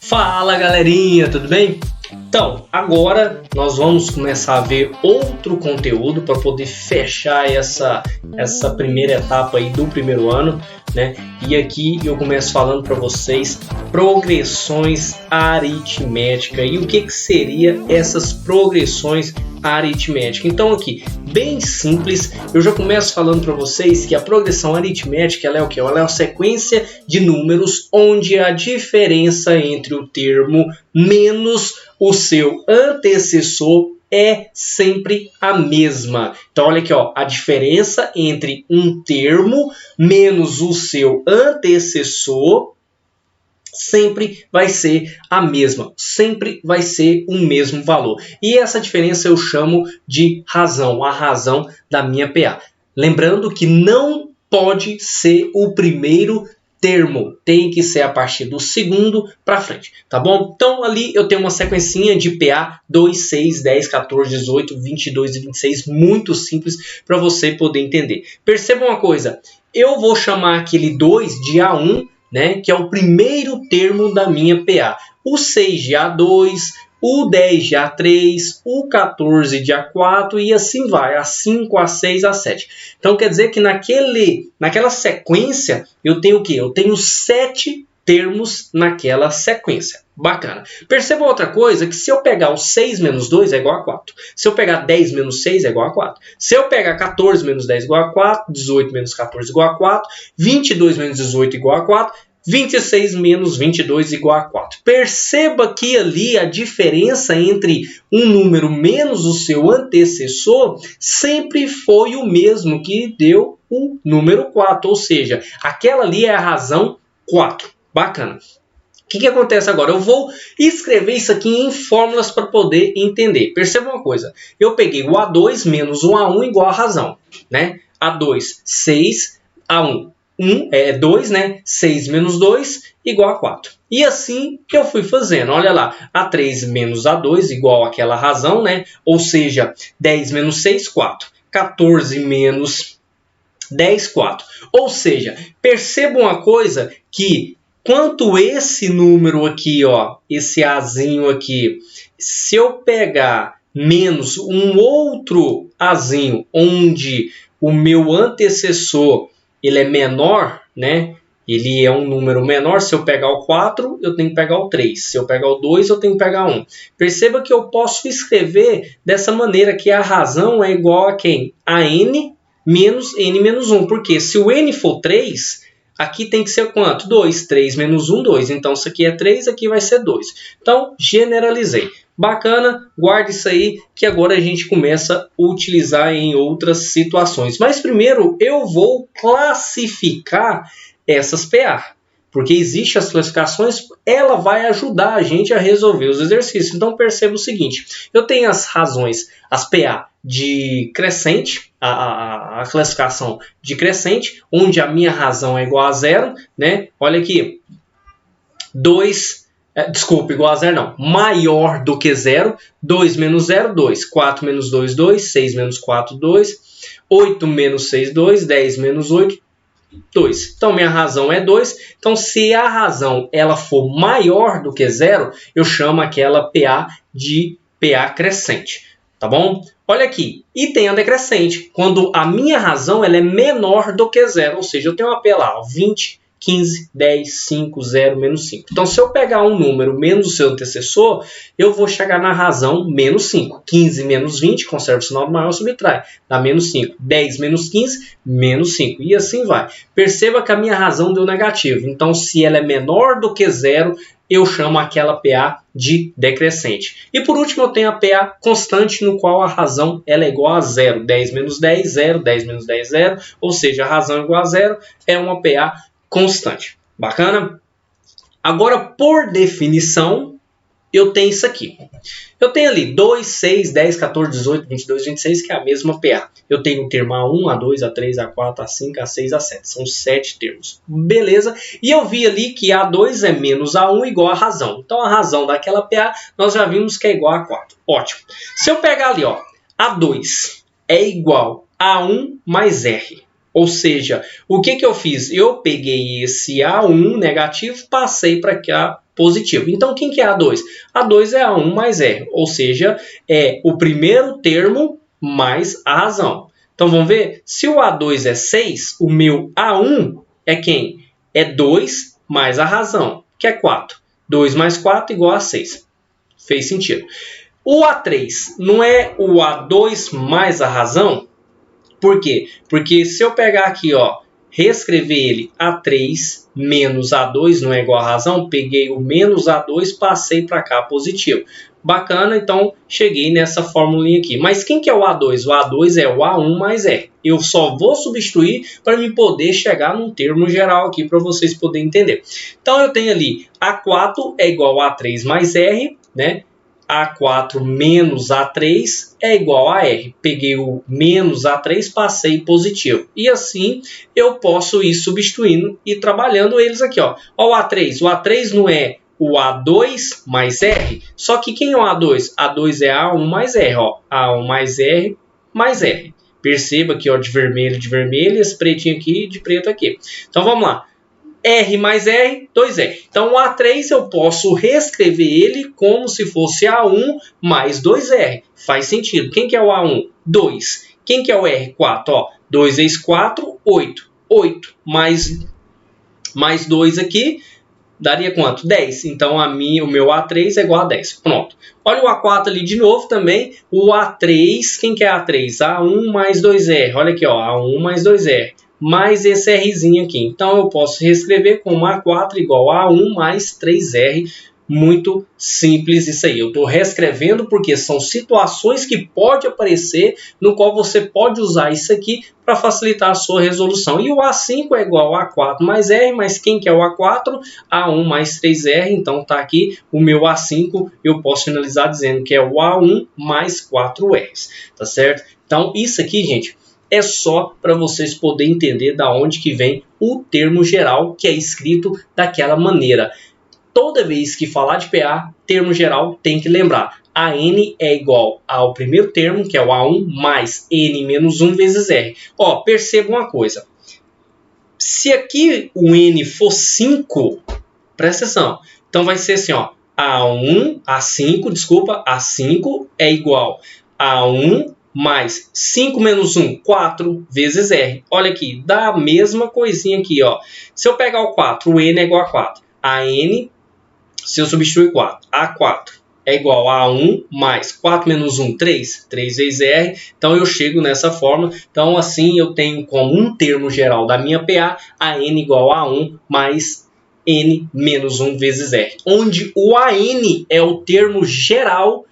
Fala galerinha, tudo bem? Então, agora nós vamos começar a ver outro conteúdo para poder fechar essa primeira etapa aí do primeiro ano, né? E aqui eu começo falando para vocês progressões aritméticas e o que seria essas progressões aritméticas. Então aqui, bem simples, eu já começo falando para vocês que a progressão aritmética ela é o que? Ela é uma sequência de números onde a diferença entre o termo menos o seu antecessor é sempre a mesma. Então olha aqui, ó, a diferença entre um termo menos o seu antecessor sempre vai ser a mesma, sempre vai ser o mesmo valor. E essa diferença eu chamo de razão, a razão da minha PA. Lembrando que não pode ser o primeiro termo, tem que ser a partir do segundo para frente, tá bom? Então ali eu tenho uma sequencinha de PA 2, 6, 10, 14, 18, 22 e 26, muito simples para você poder entender. Perceba uma coisa, eu vou chamar aquele 2 de A1, né, que é o primeiro termo da minha PA. O 6 de A2, o 10 de A3, o 14 de A4 e assim vai, A5, A6, A7. Então quer dizer que naquela sequência eu tenho o quê? Eu tenho 7 termos naquela sequência. Bacana. Perceba outra coisa, que se eu pegar o 6 menos 2 é igual a 4. Se eu pegar 10 menos 6 é igual a 4. Se eu pegar 14 menos 10 é igual a 4, 18 menos 14 é igual a 4, 22 menos 18 é igual a 4, 26 menos 22 é igual a 4. Perceba que ali a diferença entre um número menos o seu antecessor sempre foi o mesmo que deu o número 4. Ou seja, aquela ali é a razão 4. Bacana. O que acontece agora? Eu vou escrever isso aqui em fórmulas para poder entender. Perceba uma coisa. Eu peguei o A2 menos o A1 igual a razão, né? A2, 6, A1. 2, né? 6 menos 2 igual a 4. E assim que eu fui fazendo. Olha lá, A3 menos A2 igual àquela razão, né? Ou seja, 10 menos 6, 4. 14 menos 10, 4. Ou seja, perceba uma coisa que quanto esse número aqui, ó, esse Azinho aqui, se eu pegar menos um outro Azinho onde o meu antecessor ele é menor, né? Ele é um número menor. Se eu pegar o 4, eu tenho que pegar o 3. Se eu pegar o 2, eu tenho que pegar 1. Perceba que eu posso escrever dessa maneira que a razão é igual a quem? A n menos n menos 1. Porque se o n for 3, aqui tem que ser quanto? 2. 3 menos 1, 2. Então, isso aqui é 3, aqui vai ser 2. Então, generalizei. Bacana, guarde isso aí que agora a gente começa a utilizar em outras situações. Mas primeiro eu vou classificar essas PA, porque existem as classificações, ela vai ajudar a gente a resolver os exercícios. Então perceba o seguinte, eu tenho as razões, as PA de crescente, a classificação de crescente, onde a minha razão é igual a 0, né? Olha aqui, 2... igual a 0 não, maior do que 0, 2 menos 0, 2, 4 menos 2, 2, 6 menos 4, 2, 8 menos 6, 2, 10 menos 8, 2. Então, minha razão é 2. Então, se a razão ela for maior do que 0, eu chamo aquela PA de PA crescente, tá bom? Olha aqui, e tem a decrescente, quando a minha razão ela é menor do que 0, ou seja, eu tenho uma PA lá, 20, 15, 10, 5, 0, menos 5. Então, se eu pegar um número menos o seu antecessor, eu vou chegar na razão menos 5. 15 menos 20, conserva o sinal do maior, subtrai. Dá menos 5. 10 menos 15, menos 5. E assim vai. Perceba que a minha razão deu negativo. Então, se ela é menor do que 0, eu chamo aquela PA de decrescente. E por último, eu tenho a PA constante, no qual a razão ela é igual a 0. 10 menos 10, 0. 10 menos 10, 0. Ou seja, a razão é igual a 0 é uma PA constante. Bacana? Agora, por definição, eu tenho isso aqui. Eu tenho ali 2, 6, 10, 14, 18, 22, 26, que é a mesma PA. Eu tenho o termo A1, A2, A3, A4, A5, A6, A7. São 7 termos. Beleza? E eu vi ali que A2 é menos A1 igual a razão. Então, a razão daquela PA, nós já vimos que é igual a 4. Ótimo. Se eu pegar ali, ó, A2 é igual a 1 mais R. Ou seja, o que eu fiz? Eu peguei esse A1 negativo, passei para cá positivo. Então, quem que é A2? A2 é A1 mais R, ou seja, é o primeiro termo mais a razão. Então, vamos ver? Se o A2 é 6, o meu A1 é quem? É 2 mais a razão, que é 4. 2 mais 4 igual a 6. Fez sentido. O A3 não é o A2 mais a razão? Por quê? Porque se eu pegar aqui, ó, reescrever ele A3 menos A2 não é igual a razão, peguei o menos A2, passei para cá positivo. Bacana, então cheguei nessa formulinha aqui. Mas quem que é o A2? O A2 é o A1 mais R. Eu só vou substituir para me poder chegar num termo geral aqui para vocês poderem entender. Então eu tenho ali A4 é igual a A3 mais R, né? A4 menos A3 é igual a R. Peguei o menos A3, passei positivo. E assim eu posso ir substituindo e trabalhando eles aqui. Ó. Ó, o A3. O A3 não é o A2 mais R? Só que quem é o A2? A2 é A1 mais R. Ó. A1 mais R mais R. Perceba aqui, ó, de vermelho, esse pretinho aqui, de preto aqui. Então vamos lá. R mais R, 2R. Então, o A3 eu posso reescrever ele como se fosse A1 mais 2R. Faz sentido. Quem que é o A1? 2. Quem que é o R? 4. Ó, 2 vezes 4, 8. 8 mais 2 aqui, daria quanto? 10. Então, o meu A3 é igual a 10. Pronto. Olha o A4 ali de novo também. O A3, quem que é A3? A1 mais 2R. Olha aqui, ó, A1 mais 2R. Mais esse Rzinho aqui. Então, eu posso reescrever como A4 igual a 1 mais 3R. Muito simples isso aí. Eu estou reescrevendo porque são situações que pode aparecer no qual você pode usar isso aqui para facilitar a sua resolução. E o A5 é igual a A4 mais R, mas quem que é o A4? A1 mais 3R. Então, está aqui o meu A5. Eu posso finalizar dizendo que é o A1 mais 4Rs. Tá certo? Então, isso aqui, gente, é só para vocês poderem entender da onde que vem o termo geral que é escrito daquela maneira. Toda vez que falar de PA, termo geral, tem que lembrar. A N é igual ao primeiro termo, que é o A1, mais N menos 1 vezes R. Ó, perceba uma coisa. Se aqui o N for 5, presta atenção. Então vai ser assim, ó. A5 é igual a 1 mais 5 menos 1, 4 vezes R. Olha aqui, dá a mesma coisinha aqui, ó. Se eu pegar o 4, o N é igual a 4. A N, se eu substituir 4, A4 é igual a 1 mais 4 menos 1, 3. 3 vezes R. Então, eu chego nessa forma. Então, assim, eu tenho como um termo geral da minha PA, a N igual a 1 mais N menos 1 vezes R. Onde o AN é o termo geral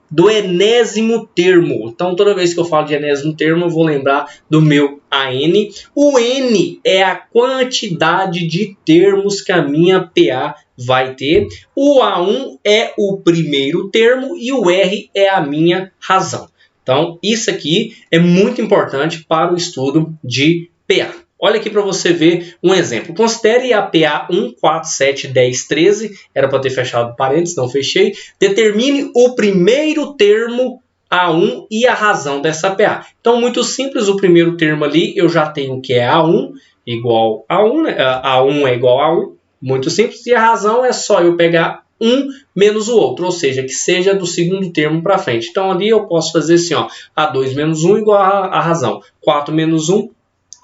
do enésimo termo. Então, toda vez que eu falo de enésimo termo, eu vou lembrar do meu AN. O N é a quantidade de termos que a minha PA vai ter. O A1 é o primeiro termo e o R é a minha razão. Então, isso aqui é muito importante para o estudo de PA. Olha aqui para você ver um exemplo. Considere a PA 1, 4, 7, 10, 13. Era para ter fechado parênteses, não fechei. Determine o primeiro termo A1 e a razão dessa PA. Então, muito simples. O primeiro termo ali eu já tenho que é A1 igual a 1. Né? A1 é igual a 1. Muito simples. E a razão é só eu pegar um menos o outro. Ou seja, que seja do segundo termo para frente. Então, ali eu posso fazer assim, ó. A2 menos 1 igual a razão. 4 menos 1.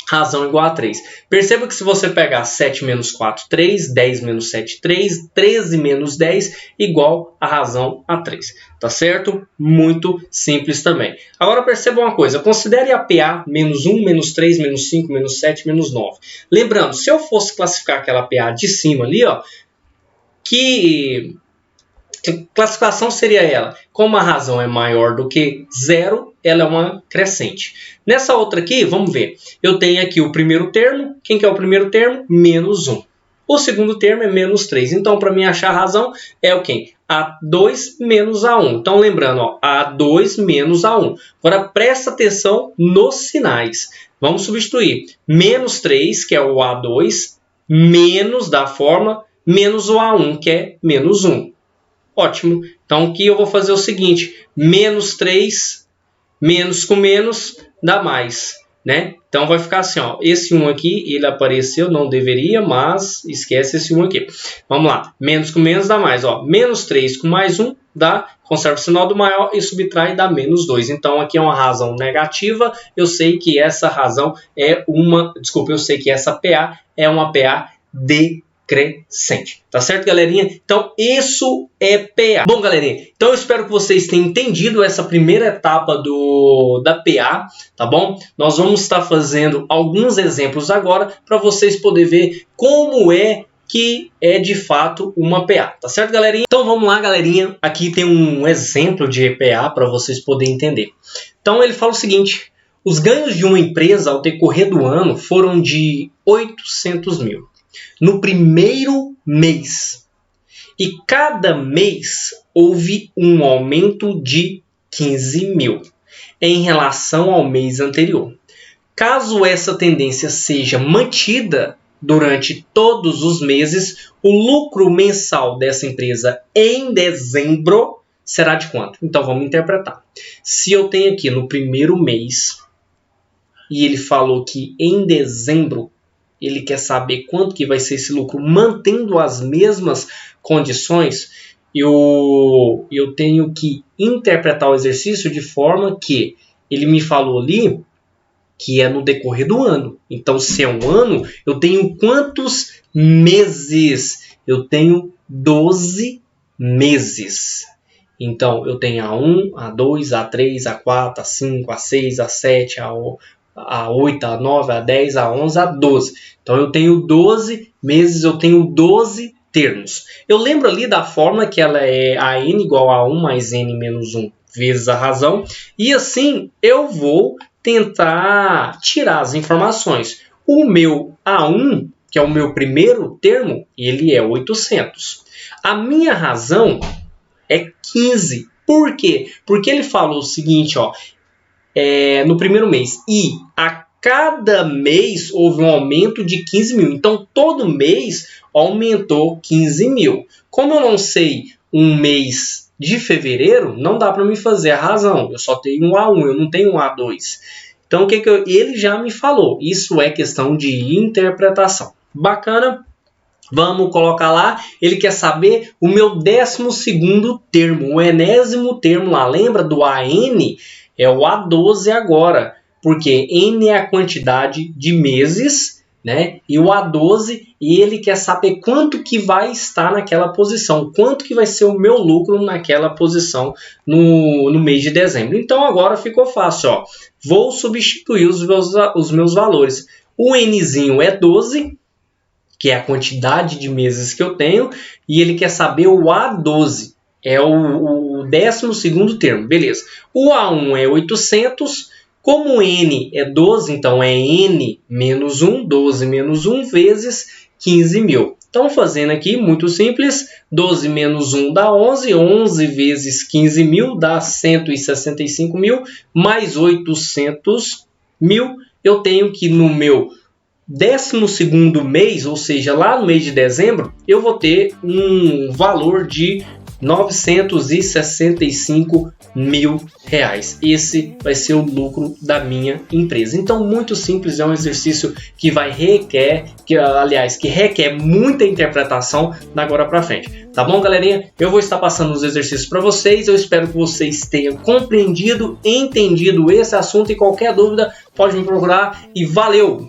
Razão igual a 3. Perceba que se você pegar 7 menos 4, 3, 10 menos 7, 3, 13 menos 10, igual a razão a 3. Tá certo? Muito simples também. Agora perceba uma coisa. Considere a PA menos 1, menos 3, menos 5, menos 7, menos 9. Lembrando, se eu fosse classificar aquela PA de cima ali, ó, que classificação seria ela? Como a razão é maior do que 0, ela é uma crescente. Nessa outra aqui, vamos ver. Eu tenho aqui o primeiro termo. Quem que é o primeiro termo? Menos 1. O segundo termo é menos 3. Então, para mim achar a razão, é o quê? A2 menos A1. Então, lembrando, ó, A2 menos A1. Agora, presta atenção nos sinais. Vamos substituir. Menos 3, que é o A2, menos da forma, menos o A1, que é menos 1. Ótimo. Então, aqui eu vou fazer o seguinte. Menos 3, menos com menos, dá mais, né? Então vai ficar assim, ó, esse 1 aqui, ele apareceu, não deveria, mas esquece esse 1 aqui. Vamos lá, menos com menos dá mais, ó, menos 3 com mais 1 dá, conserva o sinal do maior e subtrai dá menos 2. Então aqui é uma razão negativa, eu sei que essa razão é uma, desculpa, eu sei que essa PA é uma PA decrescente. Tá certo, galerinha? Então isso é PA. Bom, galerinha, então eu espero que vocês tenham entendido essa primeira etapa da PA, tá bom? Nós vamos estar fazendo alguns exemplos agora para vocês poderem ver como é que é de fato uma PA, tá certo, galerinha? Então vamos lá, galerinha, aqui tem um exemplo de PA para vocês poderem entender. Então ele fala o seguinte: os ganhos de uma empresa ao decorrer do ano foram de 800 mil no primeiro mês, e cada mês houve um aumento de 15 mil em relação ao mês anterior. Caso essa tendência seja mantida durante todos os meses, o lucro mensal dessa empresa em dezembro será de quanto? Então vamos interpretar. Se eu tenho aqui no primeiro mês e ele falou que em dezembro ele quer saber quanto que vai ser esse lucro mantendo as mesmas condições, eu tenho que interpretar o exercício de forma que ele me falou ali que é no decorrer do ano. Então, se é um ano, eu tenho quantos meses? Eu tenho 12 meses. Então, eu tenho A1, A2, A3, A4, A5, A6, A7, A8, A9, A10, A11, A12. Então, eu tenho 12 meses, eu tenho 12 termos. Eu lembro ali da fórmula que ela é AN igual a 1 mais N menos 1 vezes a razão. E assim, eu vou tentar tirar as informações. O meu A1, que é o meu primeiro termo, ele é 800. A minha razão é 15. Por quê? Porque ele falou o seguinte, ó, no primeiro mês, e a cada mês houve um aumento de 15 mil. Então, todo mês aumentou 15 mil. Como eu não sei um mês de fevereiro, não dá para me fazer a razão. Eu só tenho um A1, eu não tenho um A2. Então, ele já me falou. Isso é questão de interpretação. Bacana? Vamos colocar lá. Ele quer saber o meu 12º termo, o enésimo termo lá. Lembra do AN? É o A12 agora. Porque N é a quantidade de meses, né? E o A12, e ele quer saber quanto que vai estar naquela posição, quanto que vai ser o meu lucro naquela posição no mês de dezembro. Então agora ficou fácil, ó. Vou substituir os meus valores. O Nzinho é 12, que é a quantidade de meses que eu tenho, e ele quer saber o A12, é o 12º termo, beleza. O A1 é 800. Como N é 12, então é N menos 1, 12 menos 1 vezes 15 mil. Então, fazendo aqui, muito simples, 12 menos 1 dá 11, 11 vezes 15 mil dá 165 mil, mais 800 mil. Eu tenho que no meu 12º mês, ou seja, lá no mês de dezembro, eu vou ter um valor de 965 mil reais. Esse vai ser o lucro da minha empresa. Então, muito simples, é um exercício que requer muita interpretação da agora para frente. Tá bom, galerinha? Eu vou estar passando os exercícios para vocês. Eu espero que vocês tenham compreendido, entendido esse assunto, e qualquer dúvida pode me procurar. E valeu!